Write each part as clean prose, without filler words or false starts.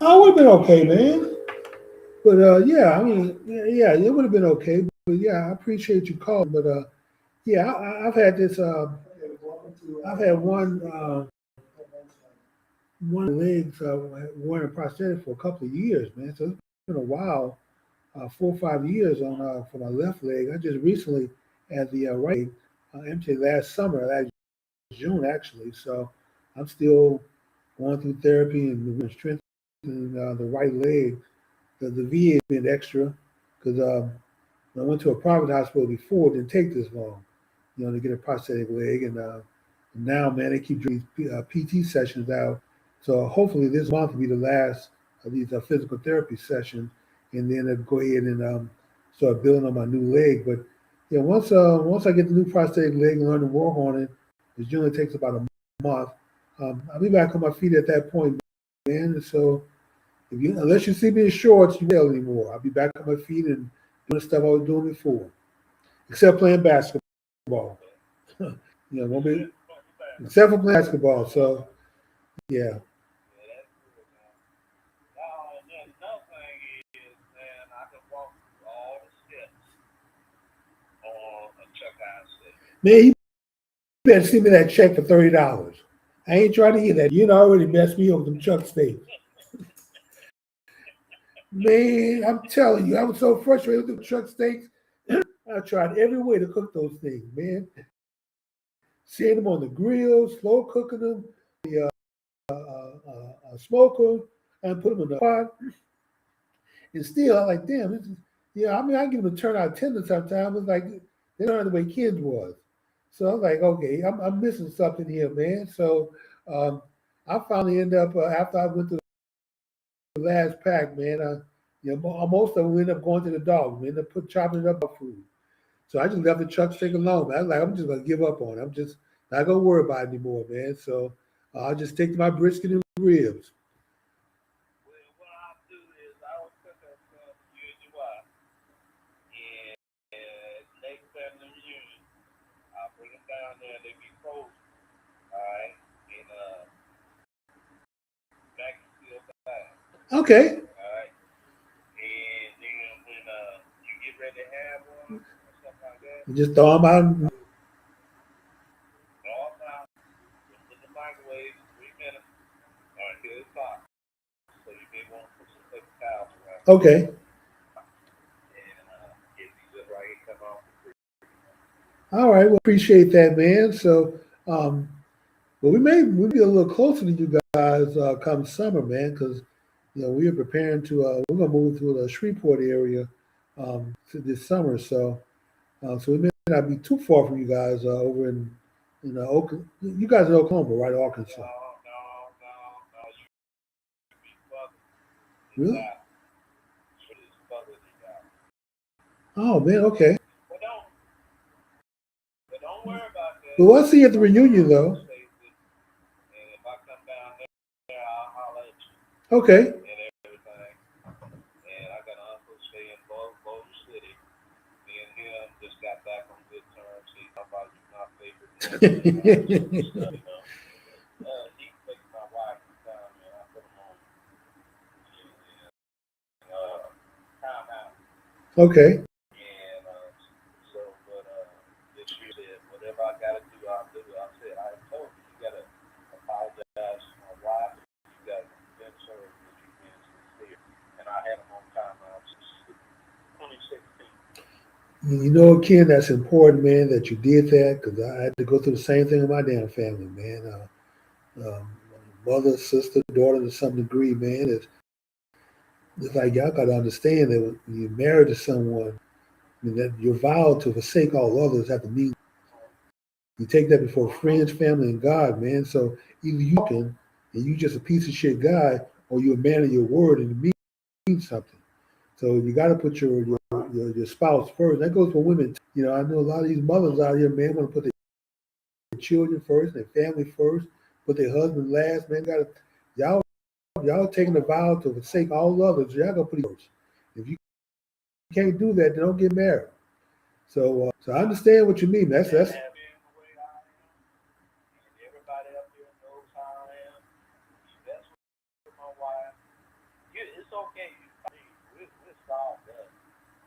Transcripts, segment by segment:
I would have been okay, man. But yeah, I mean, yeah, it would have been okay. But yeah, I appreciate you calling. But yeah, I've had this. I've had one of my legs wearing a prosthetic for a couple of years, man. So it's been a while, 4 or 5 years on for my left leg. I just recently had the right leg empty last June actually. So I'm still going through therapy and strengthening the right leg. The VA has been extra because I went to a private hospital before. It didn't take this long, to get a prosthetic leg. And now, man, they keep doing these PT sessions out. So hopefully this month will be the last of these physical therapy sessions, and then I'll go ahead and start building on my new leg. But yeah, once I get the new prosthetic leg and learn to work on it, it generally takes about a month. I'll be back on my feet at that point, man. So unless you see me in shorts, you won't anymore. I'll be back on my feet and doing the stuff I was doing before, except playing basketball. Won't be except for playing basketball. So yeah. Yeah, that's good, man. Now, and then another thing is, man, I can walk through all the steps on a Chuck I said. Man, you better send me that check for $30. I ain't trying to hear that. You know, already messed me up with them Chuck steaks. Man, I'm telling you, I was so frustrated with the truck steaks. I tried every way to cook those things, man. Seeing them on the grill, slow cooking them, smoker, and put them in the pot. And still, I'm like, damn, this is, yeah, I mean, I give them a turn out of 10 sometimes. It's like, they don't know the way kids was. So I was like, okay, I'm missing something here, man. So um, I finally end up, after I went through the last pack, man, most of them end up going to the dog. We end up chopping it up for food. So I just left the truck stick alone, man. I was like, I'm just gonna give up on it. I'm just not gonna worry about it anymore, man. So I'll just stick to my brisket and ribs. Well, what I'll do is I will cook up some for you and your wife, and next family reunion, I'll bring them down there. They be frozen, all right, and mac and seal bag, Okay. all right. And then when you get ready to have one or something like that, Just throw them what you out. do, thaw them out, put them in the microwave for 3 minutes until it's hot. So you may want to put some paper towels around it Okay. and get these just right here come off the fridge. All right. Well, appreciate that, man. So, well, we be a little closer to you guys come summer, man, because we are preparing to we're gonna move to the Shreveport area this summer. So we may not be too far from you guys over in Oklahoma. You guys in Oklahoma, right? No, Arkansas. no, no, no. You be further than that. Really? It is further than that. Oh man. Okay. But don't worry about that. Well, I'll see you at the My reunion uncle though. stays with me, and if I come down there, I'll holler at you Okay. and everything. And I got an uncle stay in Boulder City. Me and him just got back on good terms. He talking about you my favorite brother and all this other stuff, you know. He takes my wife and down there. I put them on time out. Okay. And so, but this year said, whatever I got to do, I'll do. I said, I told you, you got to apologize to my wife. You got to convince her that you've been sincere. And I had them on time out since 2016. Ken, that's important, man, that you did that because I had to go through the same thing with my damn family, man. Mother, sister, daughter to some degree, man. It's like y'all got to understand that when you're married to someone, I mean, that your vow to forsake all others have to mean you take that before friends, family, and God, man. So either you can, and you just a piece of shit guy, or you're a man of your word and it means something. So you got to put your spouse first. That goes for women. I know a lot of these mothers out here, man, want to put their children first, their family first, put their husband last. Man, y'all taking a vow to forsake all others. Y'all gonna put it first. If you can't do that, then don't get married. So I understand what you mean. That's And being the way I am, and everybody up here knows how I am, be best with my wife, it's okay. We'll solve that.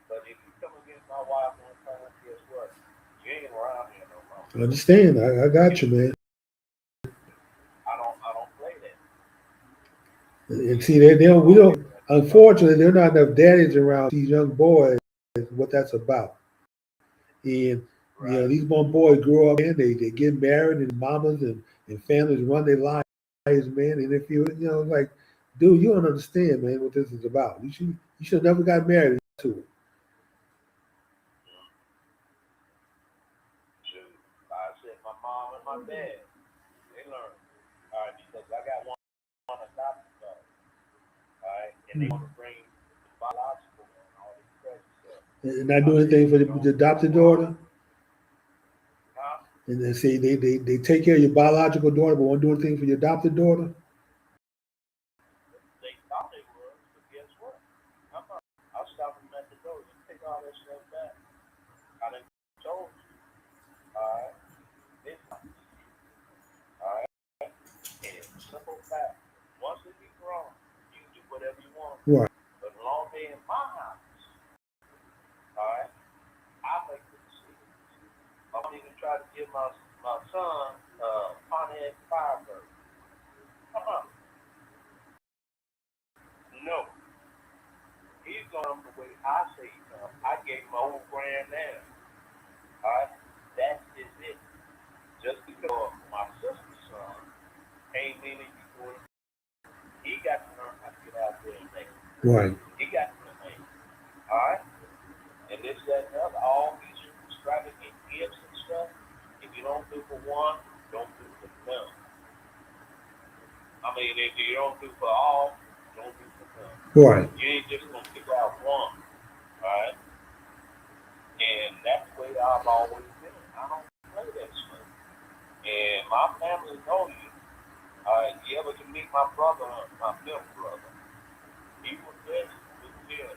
But if you come against my wife one time, guess what? You ain't around here no more. I understand. I got you, man. I don't play that. And see, they don't. We don't. Unfortunately, there are not enough daddies around these young boys. What that's about. And Right. these young boys grow up and they get married and mamas and families run their lives, man. And if like, dude, you don't understand, man, what this is about. You should have never got married to it. Shoot. I said my mom and my dad, they learned. All right, because I got one adopted daughter. All right, and they want to bring the biological and all this crazy stuff. And not I do said, anything for you the adopted daughter. huh? And they say they take care of your biological daughter, but won't do anything for your adopted daughter. They thought they would, but guess what? I'll stop them at the door. You take all that stuff back. I done told you. All right, this, all right, and simple fact. Once they be grown, you can do whatever you want. Right. But as long as they in my house, all right, I make the decision. I don't even try to give my son Pontiac Firebird. Uh-uh. No. He's going the way I say he's going. I gave him my old Grand Am. All right? That is it. Just because my sister's son ain't meaning you for it. He got to learn how to get out there and make it. Right. He got to make it. All right? And this, that, and the other, all these extravagant gifts and stuff, if you don't do for one, don't do for none. I mean, if you don't do for all, don't do for none. Right. You ain't just going to pick out one. All right? And that's the way I've always been. I don't play that stuff. And my family know you. You ever can meet my brother, my fifth brother? He was this with him.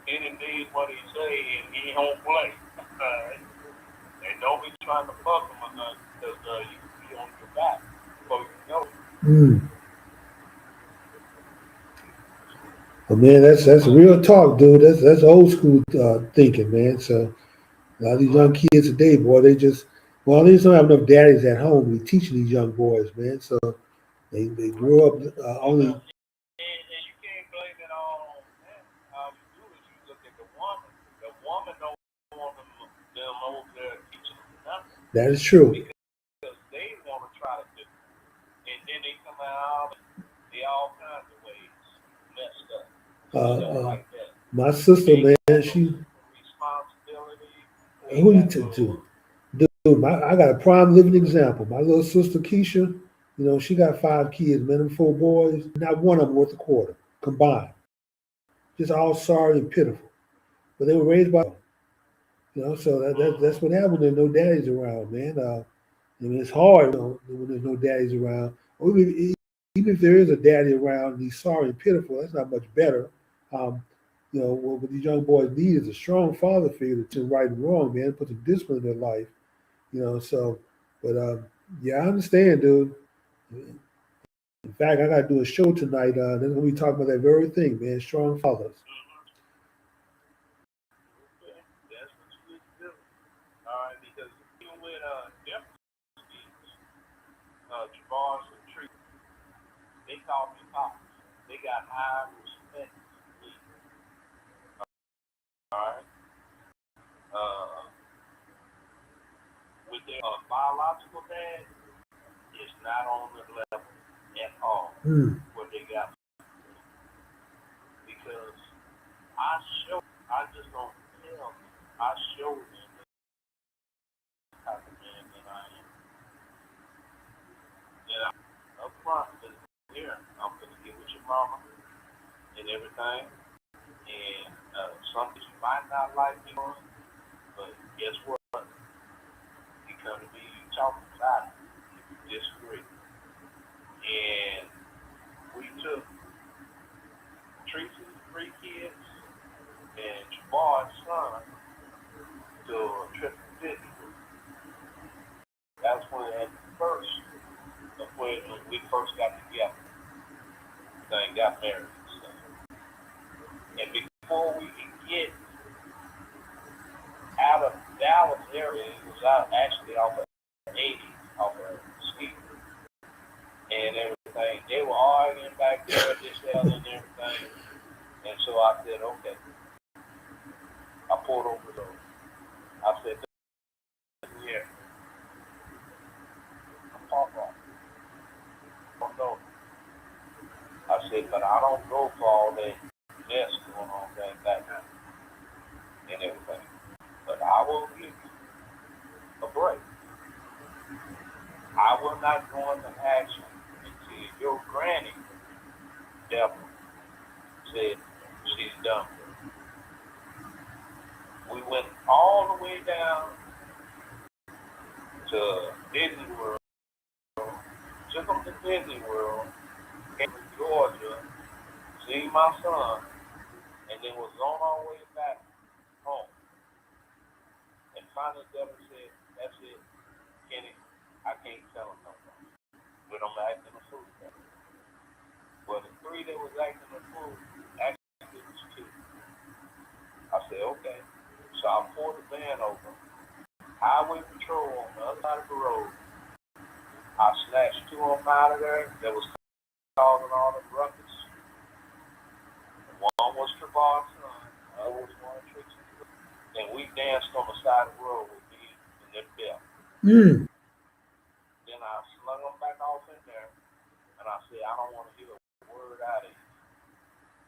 He didn't need what he say, and he don't play. And don't be trying to fuck him or nothing, because you can be on your back before you know it. But man, that's real talk, dude. That's old school thinking, man. So a lot of these young kids today, boy, they just they just don't have enough daddies at home to be teaching these young boys, man. So they grow up only. And you can't blame it all on them. All you do is you look at the woman. The woman don't want them over there teaching them nothing. That is true. Because they want to try to do it. And then they come out and they all kinds of ways messed up. Stuff like that. My sister, man, she. Responsibility. Who you to? Dude, I got a prime living example. My little sister Keisha, she got 5 kids, man, and 4 boys. Not one of them worth a quarter combined. Just all sorry and pitiful. But they were raised by, so that's what happened when there's no daddies around, man. It's hard, when there's no daddies around. Or even if there is a daddy around and he's sorry and pitiful, that's not much better. What these young boys need is a strong father figure to right and wrong, man, put some discipline in their life. But yeah, I understand, dude. In fact, I got to do a show tonight. They're going to be talking about that very thing, man. Strong fathers. Okay. That's what you need to do. All right, because even with different speeds, Javars and Tree, they call me Pop. They got high respect for me. All right. With their biological dad, it's not on the level at all what they got. Because I just don't tell them. I show them the type of man that I am. And I'm up front, here, I'm going to get with your mama and everything. And something you might not like me on, but guess what? You come to me, you talk about it if you disagree. And we took Tracy's 3 kids and Jabar's son to a trip to Disney. That's when when we first got together. Then got married and stuff. And before we could get out of Dallas area, it was out actually off of 80, off of Skeet and everything. They were arguing back there, this, that, and everything. And so I said, okay. I pulled over the road. I said, yeah, I'm parked off. I don't know. I said, but I don't go for all that mess going on back now and everything. But I will give you a break. I will not go into action until your granny, devil, said she's done. We went all the way down to Disney World, took them to Disney World, came to Georgia, seen my son, and then was on our way back home. And finally, the devil said, that's it, Kenny, I can't tell him no more. But I'm acting a fool. Well, the three that was acting a fool, actually it was two. I said, okay. So I pulled the van over. Highway patrol on the other side of the road. I snatched two of them out of there that was causing all the ruckus. One was Trevor's son, the other was one of Trixie's. And we danced on the side of the road with me and them belt. Then I slung them back off in there, and I said, I don't want to hear a word out of you.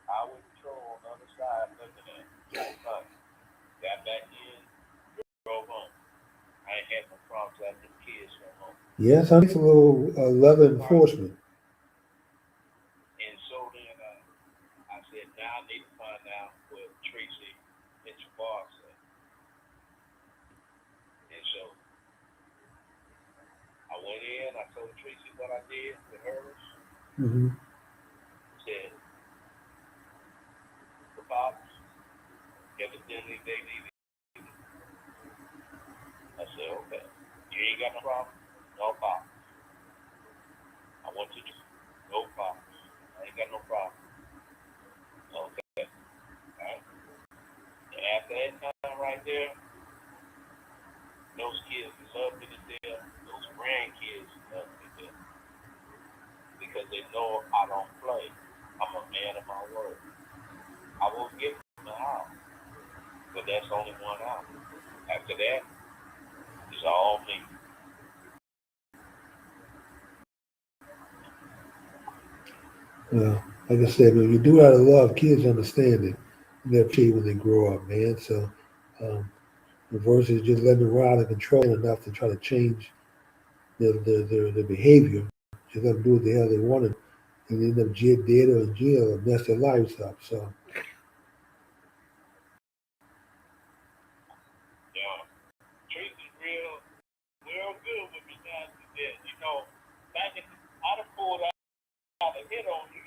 Highway patrol on the other side looking at nothing. Got back in, drove home. I ain't had no problems after the kids went home. Yes, I think it's a little level enforcement. And so then I said, now I need to find out what Tracy and Jabbar said. And so I went in, I told Tracy what I did with hers. Mm-hmm. Said, the pops, evidently they needed. I said, okay, you ain't got no problem? No problem. I went to no problem. I ain't got no problem. Okay. All right. And after that time right there, those kids love me to death. Those grandkids love me to death. Because they know I don't play. I'm a man of my word. I will give them the house. But that's only one hour. After that, it's all me. Well, like I said, when you do out of love, kids understand it. And they'll tell you when they grow up, man. So versus just letting them ride and control enough to try to change their behavior. Just let them do what the hell they wanted. And end up dead or in jail or mess their lives up. So Yeah. Tracy's real good with me now to death. You know, back in, I'd have pulled out a hit on you.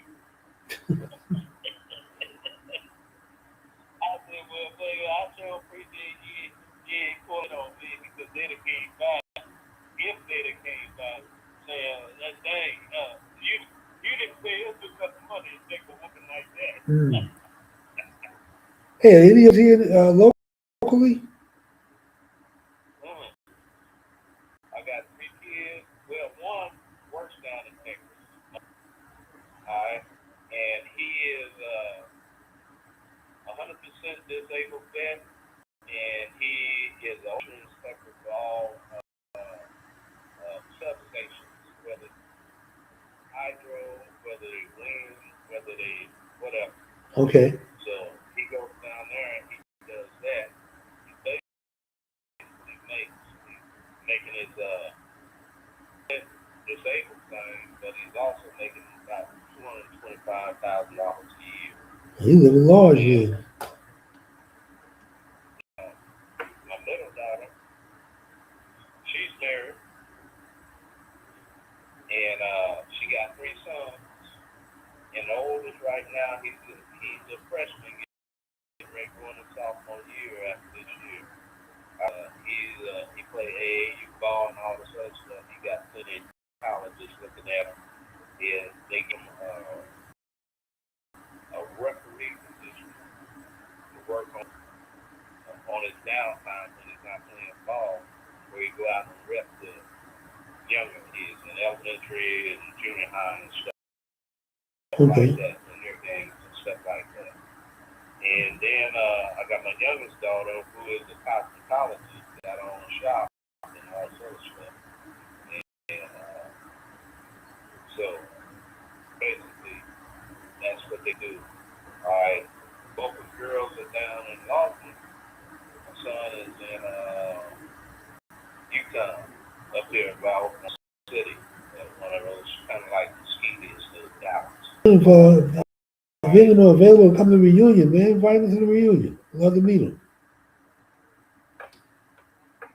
I said, well, baby, I sure appreciate you ain't pulling on me because they'd have came back. If they'd have came back, saying, that dang, you didn't pay us to cut the money and take a woman like that. hey, are any of you here locally? I got 3 kids. Well, one works down in Texas. Alright. And he is 100% disabled vet, and he is an ultra inspector for all substations, whether hydro, whether they wind, whether they whatever. Okay. So he goes down there and he does that. He basically making his disabled thing, but he's also making about $225,000 a year. He living large then. My middle daughter, she's married, and she got 3 sons. And the oldest right now, he's a freshman, getting ready going to sophomore year after this year. He played AAU ball and all this other stuff. He got plenty of colleges looking at him. Yeah, they give him a referee position. elementary and junior high and stuff Okay. like that, in their games and stuff like that. And then I got my youngest daughter who is a cosmetologist, got her own shop and all sort of stuff. And so basically that's what they do. Alright. Both the girls are down in Lawton. My son is in Utah, up there by Oklahoma City. One of those kind of like mosquitoes to Dallas. If anyone available, come to the reunion, man. Invite them to the reunion. Love to meet them.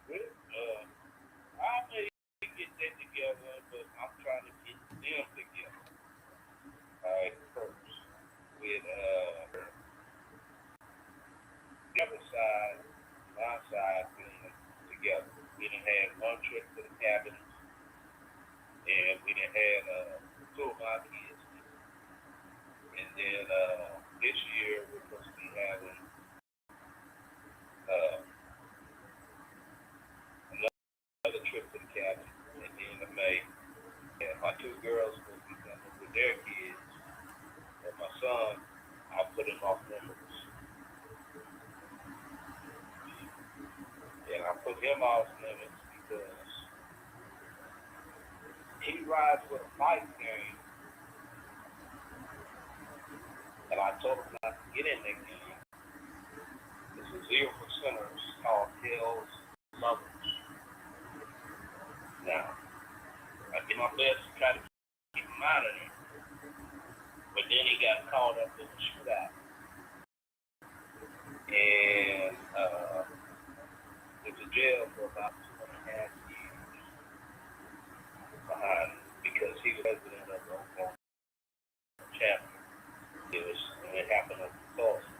I may get that together, but I'm trying to get them together. Alright, first. With the other side, my side, being together. We done had one trip to the cabin, and we done had two of my kids. And then this year we're supposed to be having another trip to the cabin at the end of May. And my two girls will be coming with their kids. And my son, I put him off limits. And I put him off limits because he rides with a bike game. And I told him not to get in that game. It's a 0%ers called Hell's Lovers. Now, I did my best to try to keep him out of there. But then he got caught up in the shootout. And went to jail for about 2.5 years behind him because he was president of the Oklahoma chapter. It happened up in Tulsa.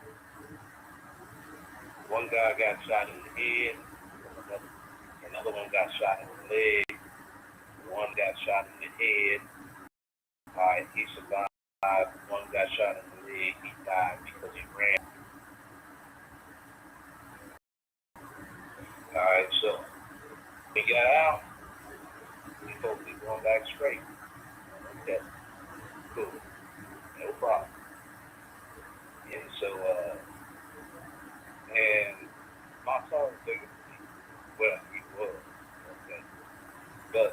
One guy got shot in the head, another one got shot in the leg, one got shot in the head. Alright, he survived. One got shot in the leg, he died because he ran. Alright, so he got out, he supposed to be going back straight. Okay, cool, no problem. And so, and my son was bigger than me. Well, he was, okay. But,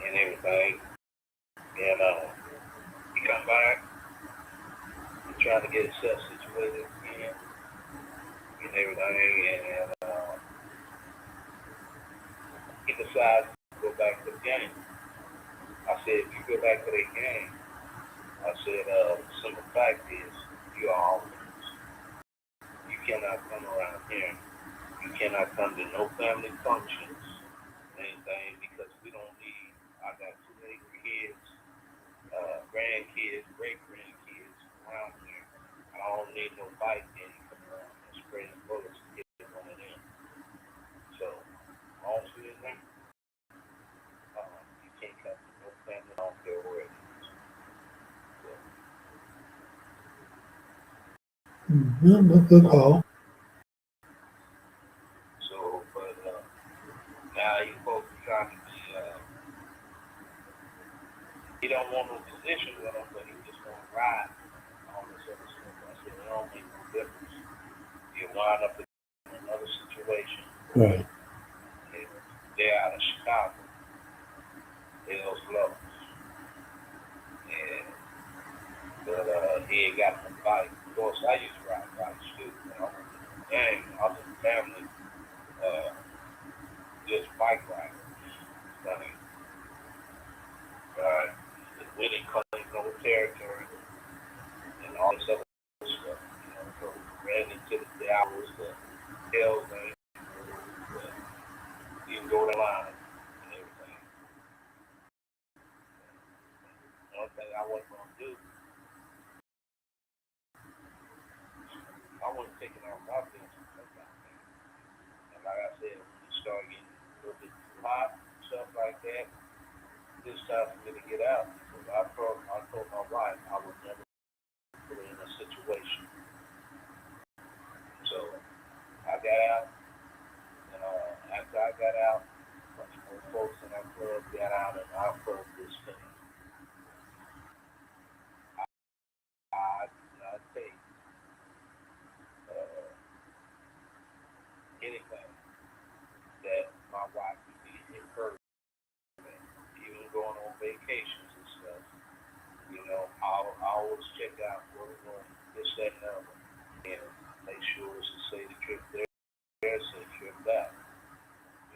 and everything, and he come back, he trying to get himself situated again, and everything, and he decides to go back to the game. I said, if you go back to that game, I said, the simple fact is, you are all winners. You cannot come around here. You cannot come to no family functions, anything, because we don't need, I got too many kids, grandkids, great-grandkids around here. I don't need no bike game coming around and spraying bullets to get one of them. So, all in there, you can't come to no family, I don't care where it is. Yeah, that's a good call. So, but now you folks are trying to be, he don't want no position with him, but he just want to ride all this other stuff. I said, it don't make no difference. You wind up in another situation. Right. And they're out of Chicago. Hell's Lovers. And, but he ain't got no bike. Of course, I used to ride bikes too. Dang, I was in the family, just bike riders. Funny. We didn't claim no territory and all this other stuff. You know, so ran into the hours, the Hell's Name, you can go to line and everything. One thing I wasn't going to do, I wasn't taking off my business sometimes. And like I said, when you start getting a little bit too hot, stuff like that, it's time for me to get out. Because I told my wife I would never put her in a situation. So I got out, and after I got out, a bunch more folks in our club got out and our club this thing. I take anything that my wife would be encouraged, even going on vacations and stuff. You know, I'll always check out what we're going, this, that, and the other, and make sure it's a safe trip there, safe trip back.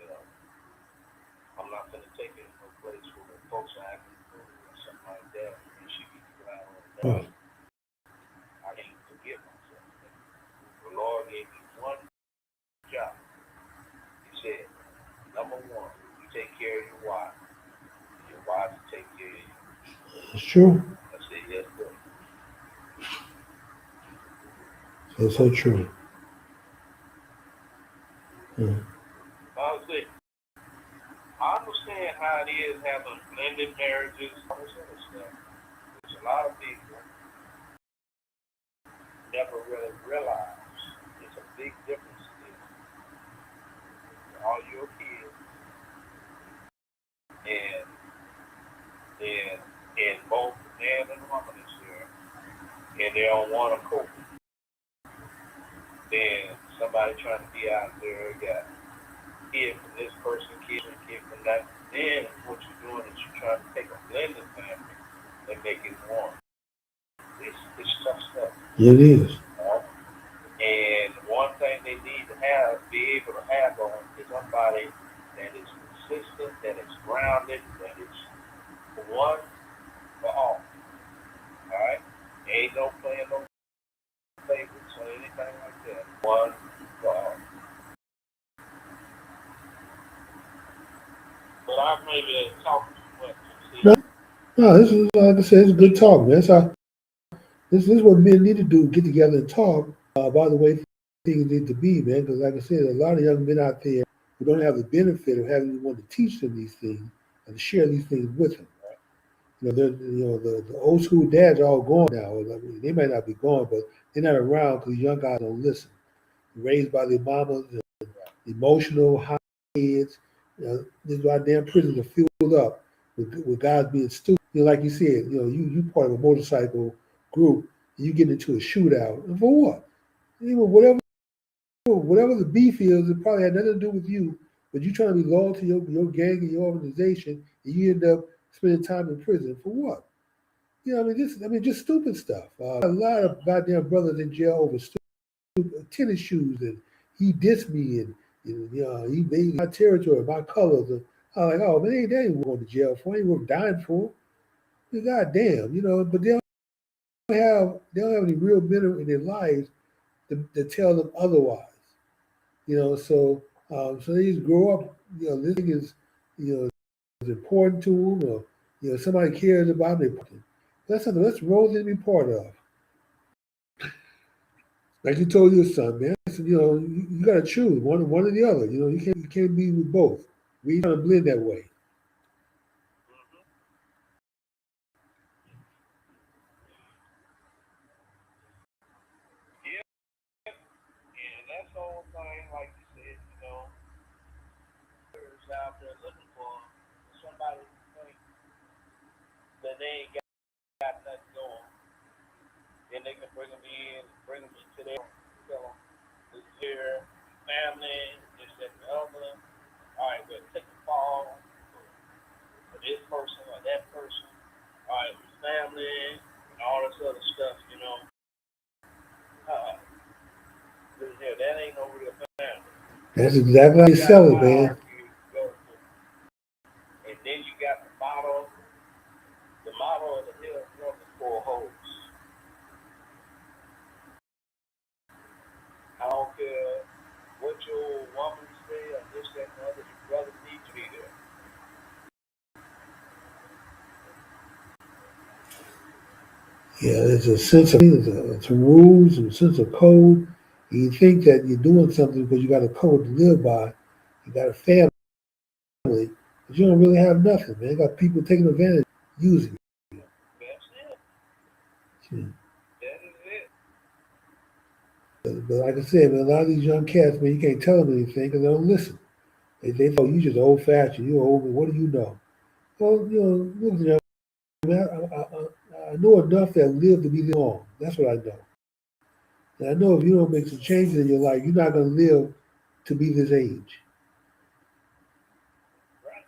You know, I'm not going to take it to a place where the folks are acting fool or something like that, and she can go out on that. Right. I can't forgive myself. The Lord gave me one job. He said, number one, you take care of your wife will take care of you. It's true. I said, yes, sir. It's so true. Honestly, I understand how it is having blended marriages, all this other stuff. Which a lot of people never really realize. It's a big difference in all your kids and both the man and the woman is there, and they're on one accord. Then somebody trying to be out there got kid from this person, kid from that. Then what you're doing is you're trying to take a blended family and make it one. It's tough stuff. It is. And one thing they need to be able to have on is somebody that is consistent, that is grounded, that is one for all. Alright? Ain't no playing no favorites or anything like that. One for all. But I maybe talking too much. No, this is, like I said, it's a good talk, man. This is what men need to do: get together and talk about the way things need to be, man. Because, like I said, a lot of young men out there who don't have the benefit of having anyone to teach them these things and to share these things with them. You know, the old school dads are all gone now. I mean, they might not be gone, but they're not around because young guys don't listen. Raised by their mamas, emotional, high kids. These goddamn prisons are filled up with guys being stupid. You know, like you said, you part of a motorcycle group and you get into a shootout. And for what? Whatever the beef is, it probably had nothing to do with you, but you trying to be loyal to your gang and your organization, and you end up spending time in prison for what? Just stupid stuff. A lot of goddamn brothers in jail over stupid tennis shoes, and he dissed me, and he made my territory, my colors. And I'm like, oh man, they ain't going to jail for. Ain't worth dying for. Goddamn, but they don't have any real men in their lives to tell them otherwise. So they just grow up. This thing is important to them, or somebody cares about them. That's something. That's roles they be part of. Like you told your son, man. I said, you got to choose one or the other. You can't be with both. We trying to blend that way. Yeah, and that's the whole thing, like you said, there's out there looking for somebody who thinks that they ain't got nothing going. Then they can bring them into their tell them, this here, family, this, that, and the other. All right, we'll take the fall for this person or that person. All right, family and all this other stuff, that ain't no real family. That's exactly how you sell it, man. And then you got the motto of the hill from the four holes. I don't care what your woman say or this, that, and the other, your brother needs to be there. Yeah, there's a sense of some rules and sense of code. You think that you're doing something because you got a code to live by. You got a family, but you don't really have nothing, man. You got people taking advantage, using you. That's it. Hmm. That is it. But like I said, man, a lot of these young cats, man, you can't tell them anything because they don't listen. They thought you just old fashioned. You're old. What do you know? Well, look, man, I know enough that live to be long. That's what I know. And I know if you don't make some changes in your life, you're not going to live to be this age. Right.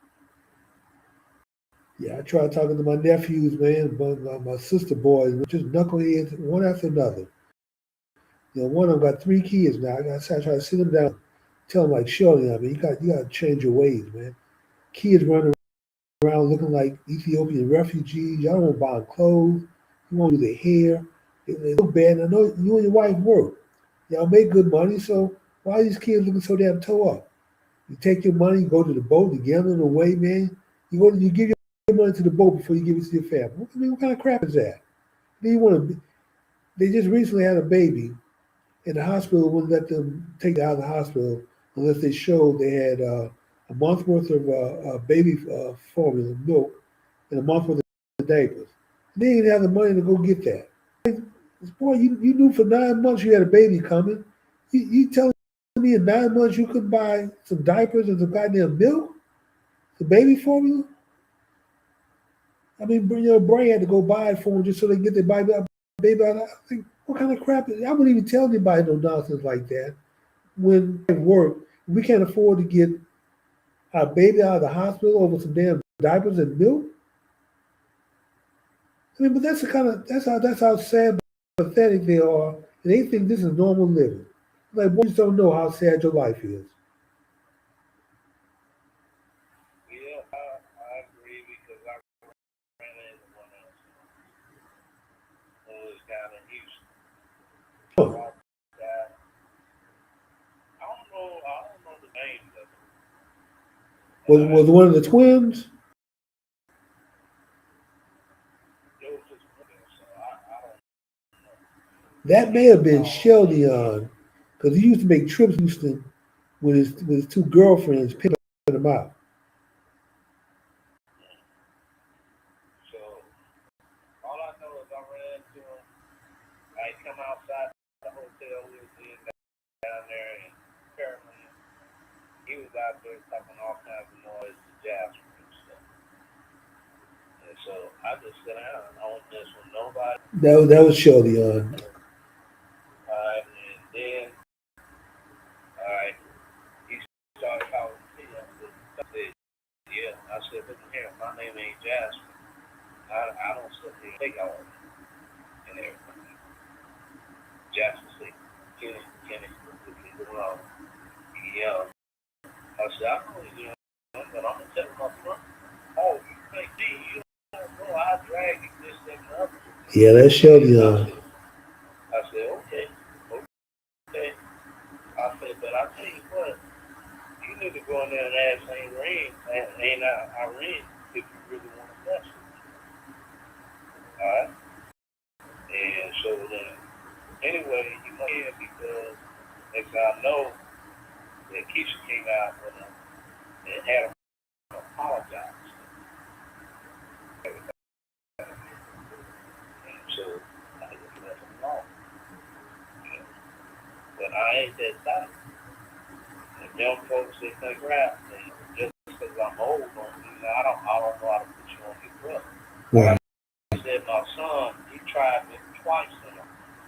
Yeah, I tried talking to my nephews, man, but my sister boys, just knuckleheads, one after another. One of them got 3 kids now. I try to sit them down, tell them like, surely, I mean, you got to change your ways, man. Kids running around looking like Ethiopian refugees. Y'all don't buy them clothes. You won't do their hair. They look bad. I know you and your wife work. Y'all make good money, so why are these kids looking so damn toe up? You take your money, you go to the boat, you gamble it away, man. You give your money to the boat before you give it to your family. I mean, what kind of crap is that? Then you want to? They just recently had a baby, and the hospital wouldn't let them take it out of the hospital unless they showed they had a month worth of baby formula, milk, and a month worth of diapers. And they didn't have the money to go get that. Boy, you knew for 9 months you had a baby coming. You telling me in 9 months you could buy some diapers and some goddamn milk, the baby formula? I mean, Bray had to go buy it for them just so they can get their baby out. I think, what kind of crap is? I wouldn't even tell anybody no nonsense like that. When at work, we can't afford to get our baby out of the hospital over some damn diapers and milk. I mean, but that's how sad, pathetic they are, and they think this is normal living. Like, boys don't know how sad your life is. Yeah, I agree because I ran into one else who was down in Houston. Oh, That I don't know the names of it. was one of the twins? It was just one of them, so I don't know. That may have been Sheldon, because he used to make trips to Houston with his 2 girlfriends, picking them out. So all I know is I ran into him. I come outside the hotel we was in down there in Pearland. He was out there talking all kinds of noise to Jasper and stuff. And so I just sat down and I don't mess with nobody. That was Sheldon. Alright, and then alright, he started calling me. I said, yeah. I said, listen here, my name ain't Jasper. I don't sit here and take all of it and everything. Jasper said, Kenny, leave it alone. Yeah. I said, I know you doing, but I'm gonna tell him up front. Oh, you think me? You don't know I drag you this, that, and the other. Yeah, that's Sheldon. I said, okay. I said, but I tell you what, you need to go in there and ask ain't Irene if you really want to mess with me. Alright? And so then, anyway, he went in because, as I know, that Keisha came out with him and had him apologize. And so, I just left him alone. You know? But I ain't that type. And young folks, they think, right, and just because I'm old, I don't know how to put you on your brother. Right. I said, my son, he tried me twice in a